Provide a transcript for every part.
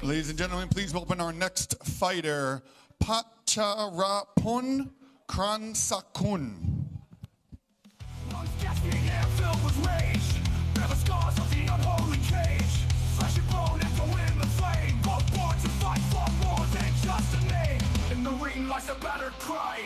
Ladies and gentlemen, please welcome our next fighter, Phatcharaphon Kransakun. Like a battered pride,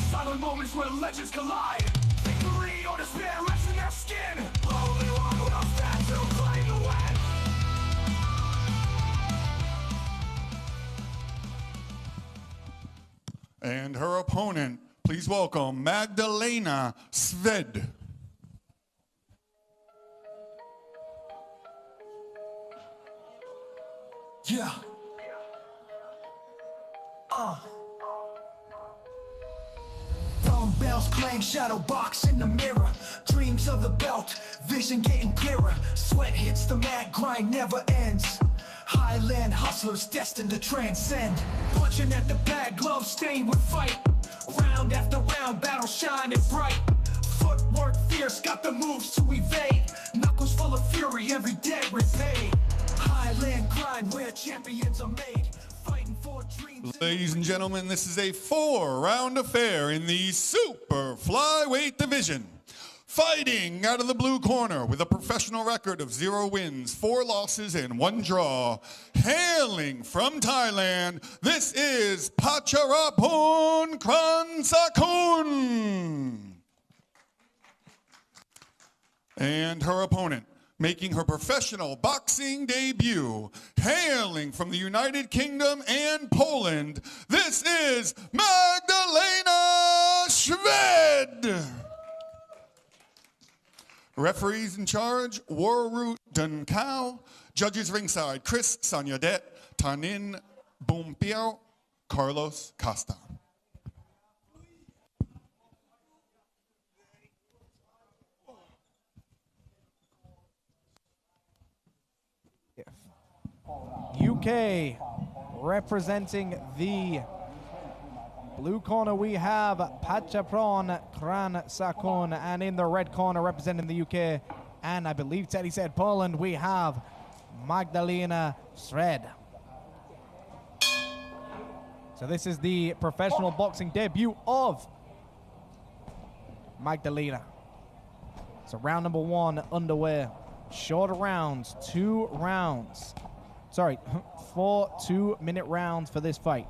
silent moments where legends collide. Victory or despair rests in their skin. Only one will stand to claim the win. And her opponent, please welcome Magdalena Szwed. Yeah. Dumbbells playing shadow box in the mirror. Dreams of the belt, vision getting clearer. Sweat hits the mad grind never ends. Highland hustlers destined to transcend. Punching at the bag, gloves stained with fight. Round after round, battle shining bright. Footwork fierce, got the moves to evade. Knuckles full of fury, every debt repaid. Highland grind where champions are made. Ladies and gentlemen, this is a 4-round affair in the super flyweight division. Fighting out of the blue corner with a professional record of 0 wins, 4 losses, and 1 draw. Hailing from Thailand, this is Phatcharaphon Kransakun. And her opponent, making her professional boxing debut, hailing from the United Kingdom and Poland, this is Magdalena Szwed. Referees in charge, Warroot Dunkau. Judges ringside, Chris Sanyadet, Tanin Bumpiao, Carlos Costa. UK representing the blue corner, we have Phatcharaphon Kransakun, and in the red corner representing the UK, and I believe Teddy said Poland, we have Magdalena Szwed. So this is the professional boxing debut of Magdalena. So round number 1 underway. Shorter rounds, 2 rounds. Sorry, 4 2-minute rounds for this fight.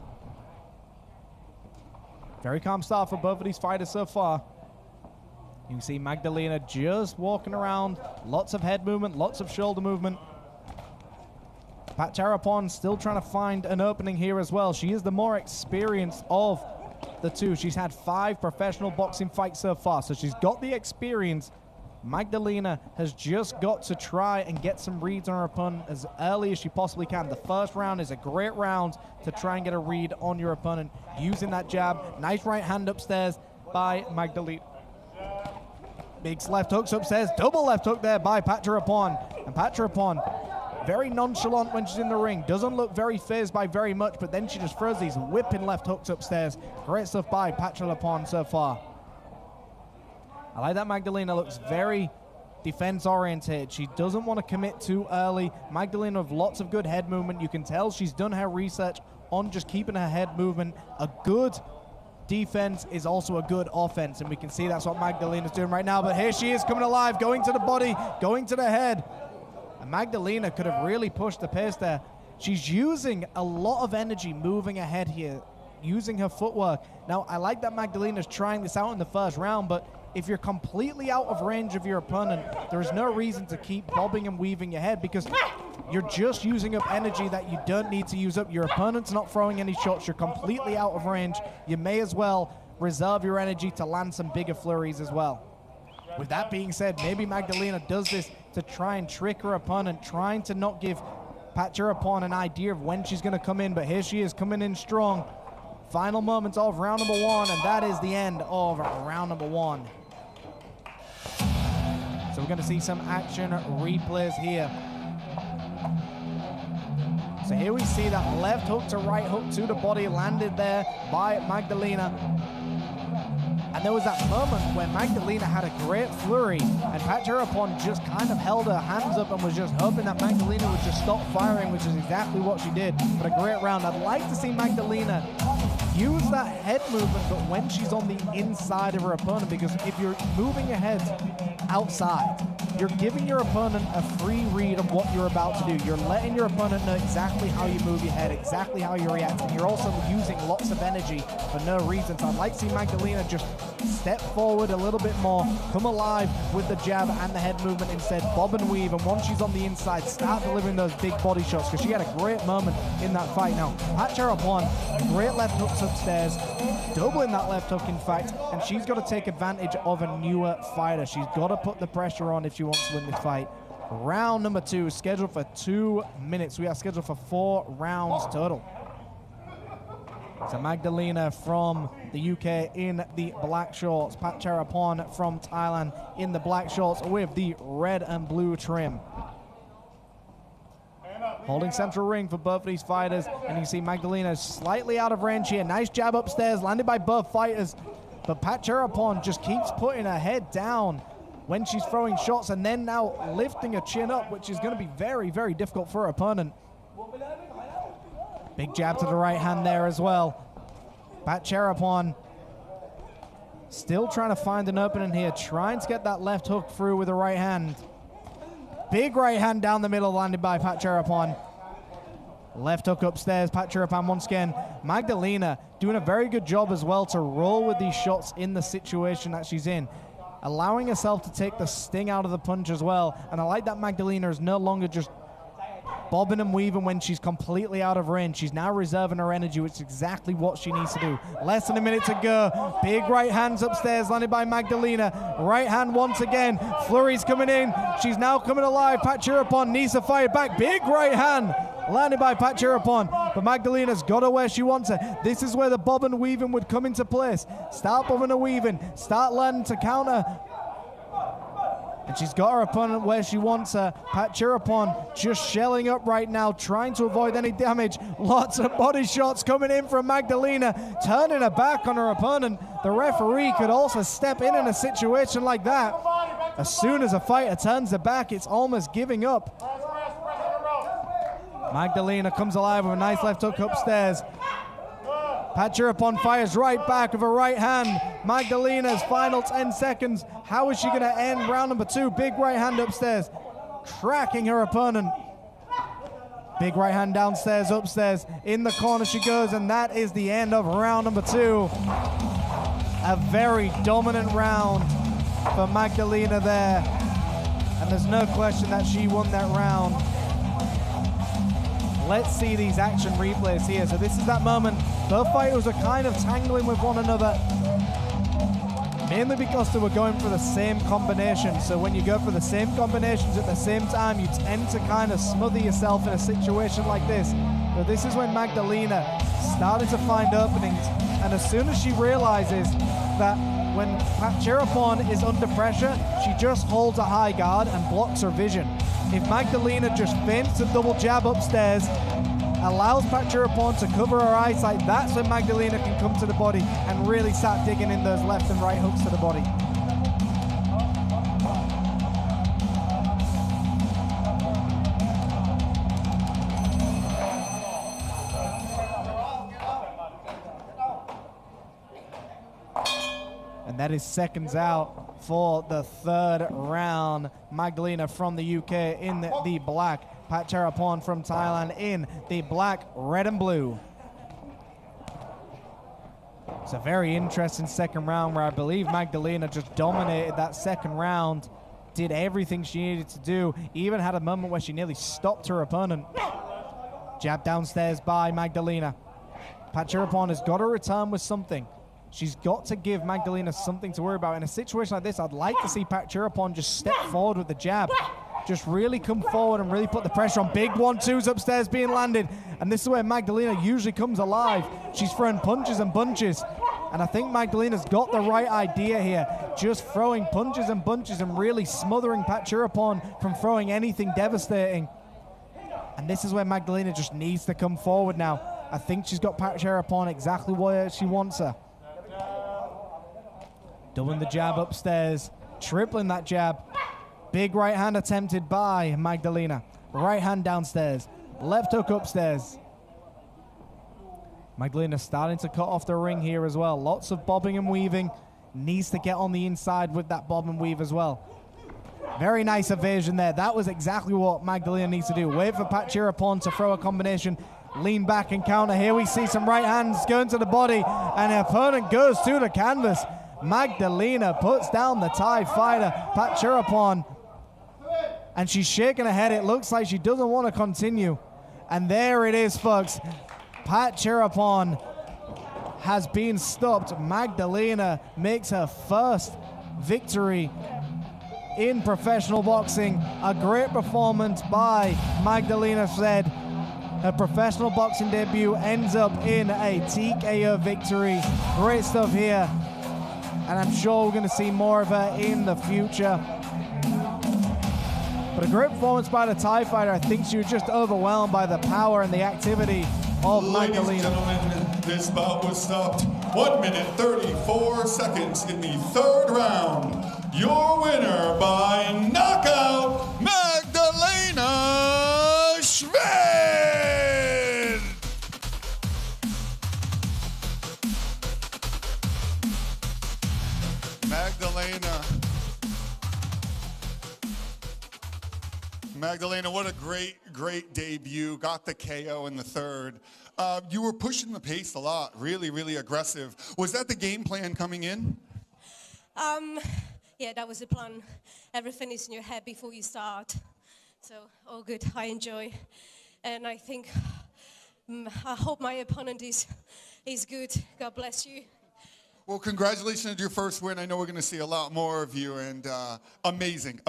Very calm start for both of these fighters so far. You can see Magdalena just walking around. Lots of head movement, lots of shoulder movement. Phatcharaphon still trying to find an opening here as well. She is the more experienced of the two. She's had 5 professional boxing fights so far, so she's got the experience. Magdalena has just got to try and get some reads on her opponent as early as she possibly can. The first round is a great round to try and get a read on your opponent using that jab. Nice right hand upstairs by Magdalena. Big left hooks upstairs. Double left hook there by Phatcharaphon. And Phatcharaphon, very nonchalant when she's in the ring. Doesn't look very phased by very much, but then she just throws these whipping left hooks upstairs. Great stuff by Phatcharaphon so far. I like that Magdalena looks very defense-oriented. She doesn't want to commit too early. Magdalena with lots of good head movement. You can tell she's done her research on just keeping her head movement. A good defense is also a good offense, and we can see that's what Magdalena's doing right now. But here she is coming alive, going to the body, going to the head. And Magdalena could have really pushed the pace there. She's using a lot of energy moving ahead here, using her footwork. Now, I like that Magdalena's trying this out in the first round, but if you're completely out of range of your opponent, there is no reason to keep bobbing and weaving your head because you're just using up energy that you don't need to use up. Your opponent's not throwing any shots. You're completely out of range. You may as well reserve your energy to land some bigger flurries as well. With that being said, maybe Magdalena does this to try and trick her opponent, trying to not give Phatcharaphon an idea of when she's going to come in, but here she is coming in strong. Final moments of round number 1, and that is the end of round number 1. So we're going to see some action replays here. So here we see that left hook to right hook to the body landed there by Magdalena. And And there was that moment where Magdalena had a great flurry, and Phatcharaphon just kind of held her hands up and was just hoping that Magdalena would just stop firing, which is exactly what she did. But a great round. I'd like to see Magdalena use that head movement, but when she's on the inside of her opponent, because if you're moving your head outside, you're giving your opponent a free read on what you're about to do. You're letting your opponent know exactly how you move your head, exactly how you react, and you're also using lots of energy for no reason. So I'd like to see Magdalena just step forward a little bit more, come alive with the jab and the head movement instead, bob and weave, and once she's on the inside, start delivering those big body shots, because she had a great moment in that fight. Now, Phatcharaphon, great left hooks upstairs, doubling that left hook in fact, and she's got to take advantage of a newer fighter. She's got to put the pressure on if she wants to win this fight. Round number 2 is scheduled for 2 minutes. We are scheduled for 4 rounds total. So Magdalena from the UK in the black shorts, Phatcharaphon from Thailand in the black shorts with the red and blue trim. Holding central ring for both of these fighters, and you see Magdalena slightly out of range here. Nice jab upstairs, landed by both fighters, but Phatcharaphon just keeps putting her head down when she's throwing shots, and then now lifting her chin up, which is going to be very, very difficult for her opponent. Big jab to the right hand there as well. Phatcharaphon still trying to find an opening here, trying to get that left hook through with the right hand. Big right hand down the middle landed by Phatcharaphon. Left hook upstairs, Phatcharaphon once again. Magdalena doing a very good job as well to roll with these shots in the situation that she's in, allowing herself to take the sting out of the punch as well. And I like that Magdalena is no longer just bobbing and weaving when she's completely out of range. She's now reserving her energy, which is exactly what she needs to do. Less than a minute to go. Big right hands upstairs landed by Magdalena. Right hand once again. Flurry's coming in. She's now coming alive. Phatcharaphon needs to fire back. Big right hand landed by Phatcharaphon. But Magdalena's got her where she wants her. This is where the bob and weaving would come into place. Start bobbing and weaving. Start learning to counter. And she's got her opponent where she wants her. Phatcharaphon just shelling up right now, trying to avoid any damage. Lots of body shots coming in from Magdalena, turning her back on her opponent. The referee could also step in a situation like that. As soon as a fighter turns her back, it's almost giving up. Magdalena comes alive with a nice left hook upstairs. Phatcharaphon fires right back with a right hand. Magdalena's final 10 seconds. How is she going to end round number 2? Big right hand upstairs, tracking her opponent. Big right hand downstairs, upstairs. In the corner she goes, and that is the end of round number 2. A very dominant round for Magdalena there. And there's no question that she won that round. Let's see these action replays here. So this is that moment. Both fighters are kind of tangling with one another, mainly because they were going for the same combination. So when you go for the same combinations at the same time, you tend to kind of smother yourself in a situation like this. But this is when Magdalena started to find openings, and as soon as she realizes that when Phatcharaphon is under pressure, she just holds a high guard and blocks her vision. If Magdalena just feints a double jab upstairs, allows Phatcharaphon to cover her eyesight, that's when Magdalena can come to the body and really start digging in those left and right hooks to the body. And that is seconds out for the 3rd round. Magdalena from the UK in the black. Phatcharaphon from Thailand in the black, red and blue. It's a very interesting second round where I believe Magdalena just dominated that second round, did everything she needed to do, even had a moment where she nearly stopped her opponent. Jab downstairs by Magdalena. Phatcharaphon has got to return with something. She's got to give Magdalena something to worry about. In a situation like this, I'd like to see Phatcharaphon just step forward with the jab. Just really come forward and really put the pressure on. Big 1-2s upstairs being landed. And this is where Magdalena usually comes alive. She's throwing punches and bunches. And I think Magdalena's got the right idea here. Just throwing punches and bunches and really smothering Phatcharaphon from throwing anything devastating. And this is where Magdalena just needs to come forward now. I think she's got Phatcharaphon exactly where she wants her. Doubling the jab upstairs, tripling that jab. Big right hand attempted by Magdalena. Right hand downstairs, left hook upstairs. Magdalena starting to cut off the ring here as well. Lots of bobbing and weaving. Needs to get on the inside with that bob and weave as well. Very nice evasion there. That was exactly what Magdalena needs to do. Wait for Phatcharaphon to throw a combination. Lean back and counter. Here we see some right hands going to the body, and the opponent goes to the canvas. Magdalena puts down the Thai fighter, Phatcharaphon, and she's shaking her head. It looks like she doesn't want to continue. And there it is, folks. Phatcharaphon has been stopped. Magdalena makes her first victory in professional boxing. A great performance by Magdalena Szwed. Her professional boxing debut ends up in a TKO victory. Great stuff here. And I'm sure we're going to see more of her in the future. But a great performance by the Thai fighter. I think she was just overwhelmed by the power and the activity of Magdalena. Ladies and gentlemen, this bout was stopped 1 minute 34 seconds in the third round. Your winner by knockout, Magdalena Szwed! Magdalena, what a great debut. Got the KO in the third. You were pushing the pace a lot, really aggressive. Was that the game plan coming in? Yeah, that was the plan. Everything is in your head before you start. So, all good, I enjoy. And I think, I hope my opponent is good. God bless you. Well, congratulations on your first win. I know we're going to see a lot more of you, and amazing.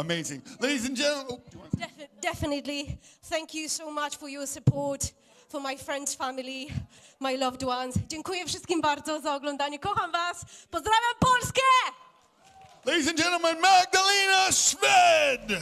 Ladies and gentlemen. Definitely. Thank you so much for your support, for my friends, family, my loved ones. Dziękuję wszystkim bardzo za oglądanie. Kocham was. Pozdrawiam Polskę! Ladies and gentlemen, Magdalena Szwed!